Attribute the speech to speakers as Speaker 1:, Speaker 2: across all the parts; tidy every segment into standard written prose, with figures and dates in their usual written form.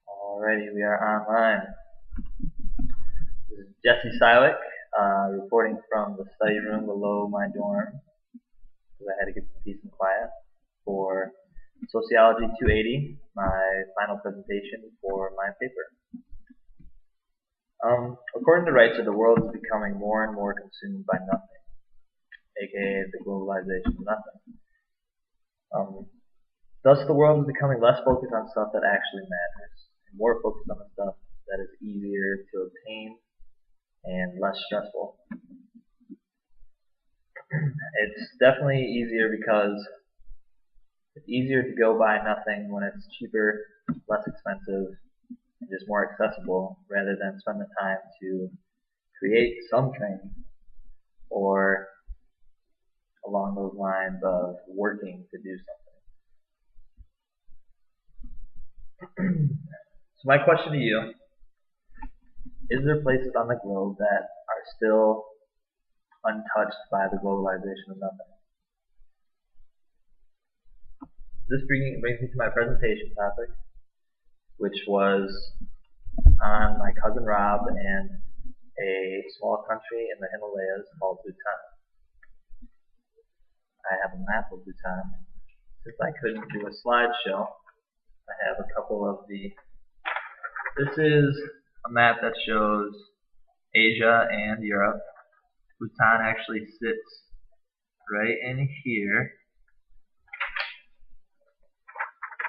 Speaker 1: Alrighty, we are online. This is jrsiwek, reporting from the study room below my dorm, because I had to get some peace and quiet for Sociology 280, my final presentation for my paper. According to Reicher, the world is becoming more and more consumed by nothing, aka the globalization of nothing. Thus, the world is becoming less focused on stuff that actually matters, and more focused on the stuff that is easier to obtain and less stressful. It's definitely easier because it's easier to go buy nothing when it's cheaper, less expensive, and just more accessible, rather than spend the time to create something or along those lines of working to do something. So my question to you, is there places on the globe that are still untouched by the globalization of nothing? This brings me to my presentation topic, which was on my cousin Rob and a small country in the Himalayas called Bhutan. I have a map of Bhutan. Since I couldn't do a slideshow, I have a couple of this is a map that shows Asia and Europe. Bhutan actually sits right in here.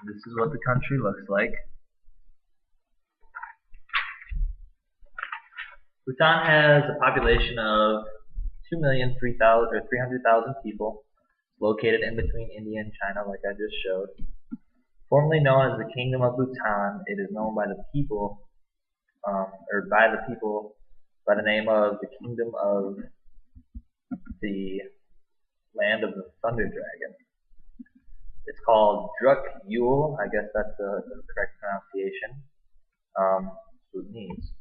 Speaker 1: This is what the country looks like. Bhutan has a population of 2,300,000 people, located in between India and China, like I just showed. Formerly known as the Kingdom of Bhutan, it is known by the people, by the name of the Kingdom of the Land of the Thunder Dragon. It's called Druk Yul, I guess that's the correct pronunciation. Bhutanese.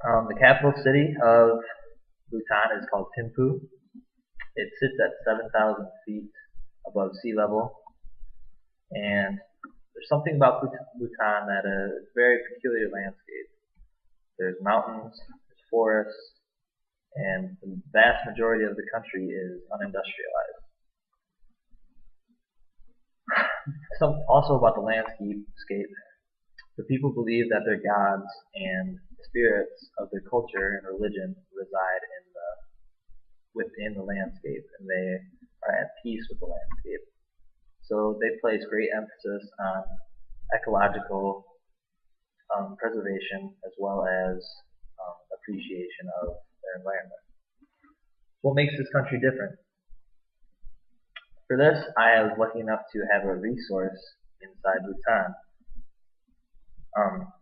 Speaker 1: The capital city of Bhutan is called Thimphu. It sits at 7,000 feet above sea level, and there's something about Bhutan that is a very peculiar landscape. There's mountains, there's forests, and the vast majority of the country is unindustrialized. Also about the landscape, the people believe that their gods and spirits of their culture and religion reside within the landscape, and they are at peace with the landscape. So they place great emphasis on ecological preservation as well as appreciation of their environment. What makes this country different? For this, I was lucky enough to have a resource inside Bhutan.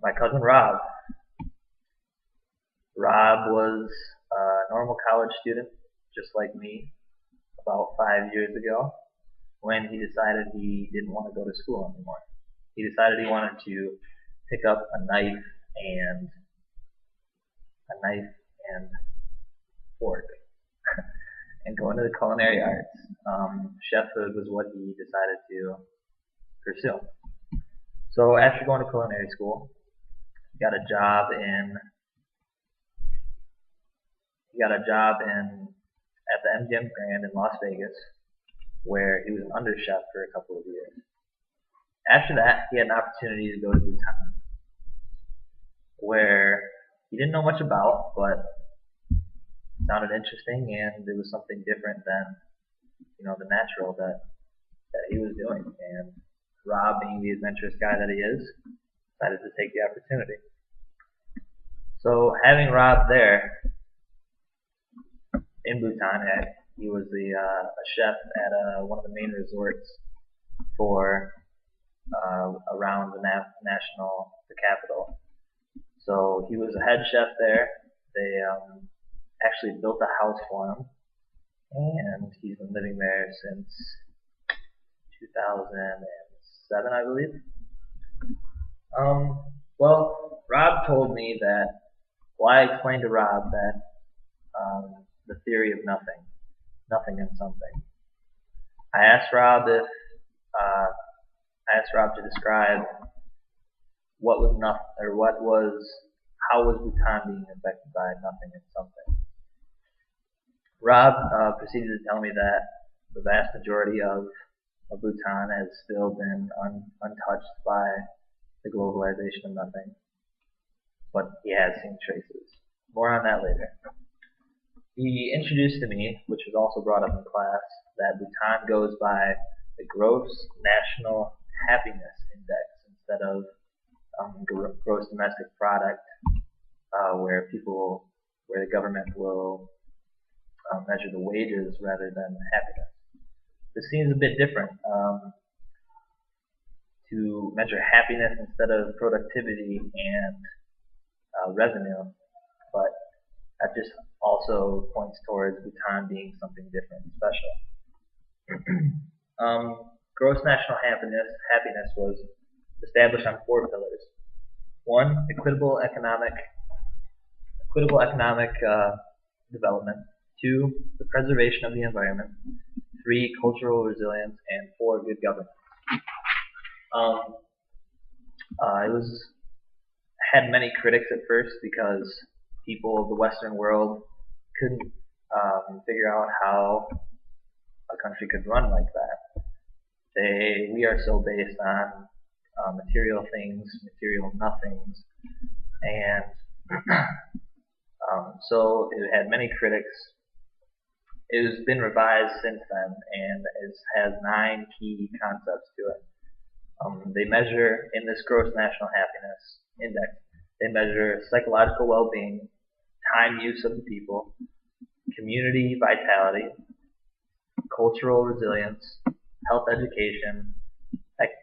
Speaker 1: My cousin Rob. Rob was a normal college student, just like me, about 5 years ago, when he decided he didn't want to go to school anymore. He decided he wanted to pick up a knife and fork and go into the culinary arts. Chefhood was what he decided to pursue. So after going to culinary school, he got a job at the MGM Grand in Las Vegas, where he was an under chef for a couple of years. After that, he had an opportunity to go to Bhutan, where he didn't know much about, but it sounded interesting, and it was something different than the natural that he was doing. And Rob, being the adventurous guy that he is, decided to take the opportunity. So having Rob there in Bhutan, he was a chef at one of the main resorts for around the capital. So he was a head chef there. They actually built a house for him, and he's been living there since 2007, I believe. Well, Rob told me that, I explained to Rob that the theory of nothing and something. I asked Rob if I asked Rob to describe what was nothing, or how was Bhutan being affected by nothing and something. Rob proceeded to tell me that the vast majority of Bhutan has still been untouched by the globalization of nothing, but he has seen traces. More on that later. He introduced to me, which was also brought up in class, that Bhutan goes by the gross national happiness index instead of gross domestic product, where the government will measure the wages rather than happiness. This seems a bit different. To measure happiness instead of productivity and revenue, but that just also points towards Bhutan being something different and special. Gross national happiness was established on 4 pillars. 1, equitable economic development. 2, the preservation of the environment. 3, cultural resilience, and 4, good governance. It had many critics at first because people of the Western world couldn't figure out how a country could run like that. We are so based on material things, material nothings, and so it had many critics. It has been revised since then, and it has 9 key concepts to it. They measure, in this gross national happiness index, they measure psychological well-being, time use of the people, community vitality, cultural resilience, health education,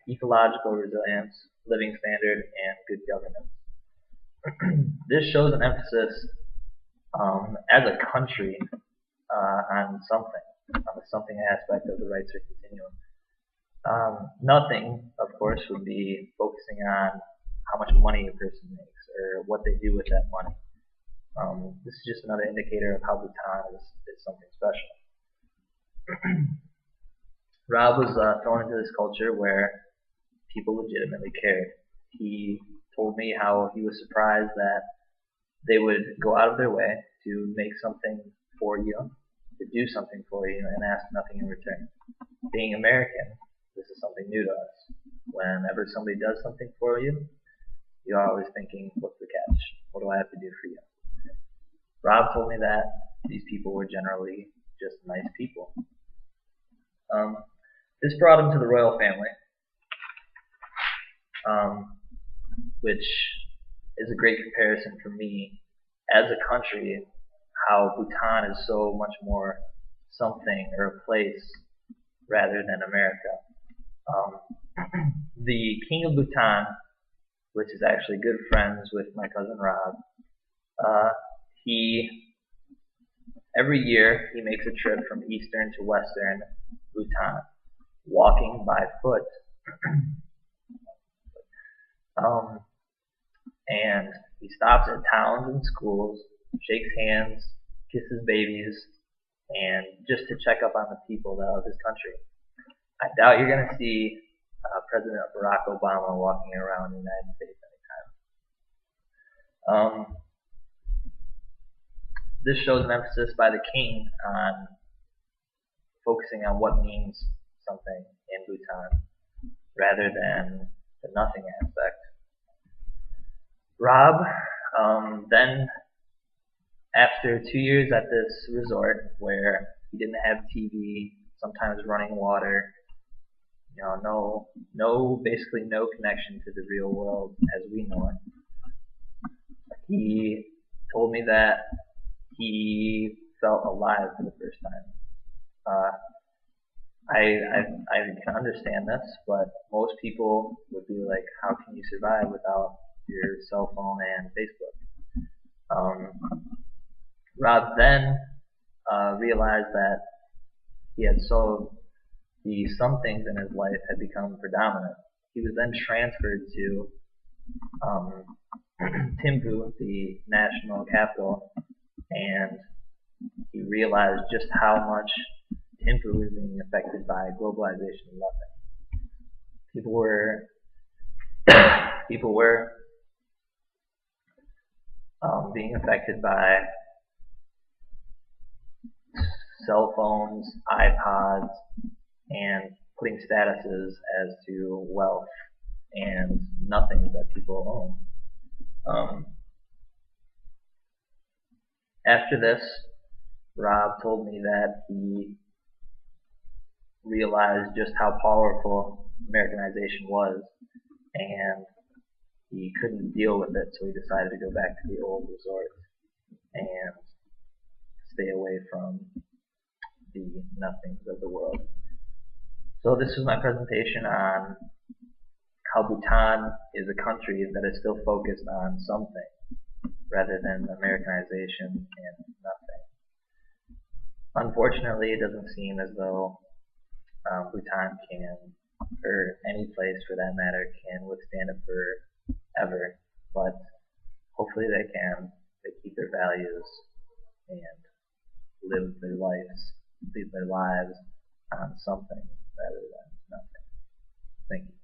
Speaker 1: ecological resilience, living standard, and good governance. This shows an emphasis as a country on the something aspect of the rights or continuum. Nothing, of course, would be focusing on how much money a person makes or what they do with that money. This is just another indicator of how Bhutan is something special. Rob was thrown into this culture where people legitimately cared. He told me how he was surprised that they would go out of their way to make something for you, to do something for you, and ask nothing in return. Being American, this is something new to us. Whenever somebody does something for you, you're always thinking, what's the catch? What do I have to do for you? Rob told me that these people were generally just nice people. This brought him to the royal family, which is a great comparison for me as a country, how Bhutan is so much more something or a place rather than America. The king of Bhutan, which is actually good friends with my cousin Rob, every year he makes a trip from eastern to western Bhutan, walking by foot. And he stops at towns and schools, shakes hands, kisses babies, and just to check up on the people of his country. I doubt you're going to see President Barack Obama walking around the United States anytime. This shows an emphasis by the king on focusing on what means something in Bhutan rather than the nothing aspect. Rob, then after 2 years at this resort where he didn't have TV, sometimes running water, basically no connection to the real world as we know it, he told me that he felt alive for the first time. I can understand this, but most people would be like, how can you survive without your cell phone and Facebook? Rob then realized that the some things in his life had become predominant. He was then transferred to Thimphu, the national capital, and he realized just how much Thimphu was being affected by globalization and nothing. People were people were being affected by cell phones, iPods, and putting statuses as to wealth and nothing that people own. After this, Rob told me that he realized just how powerful Americanization was, and he couldn't deal with it, so he decided to go back to the old resort and stay away from the nothings of the world. So this is my presentation on how Bhutan is a country that is still focused on something rather than Americanization and nothing. Unfortunately, it doesn't seem as though Bhutan can, or any place for that matter, can withstand it forever. But hopefully they can. They keep their values and live their lives on something rather than nothing. Thank you.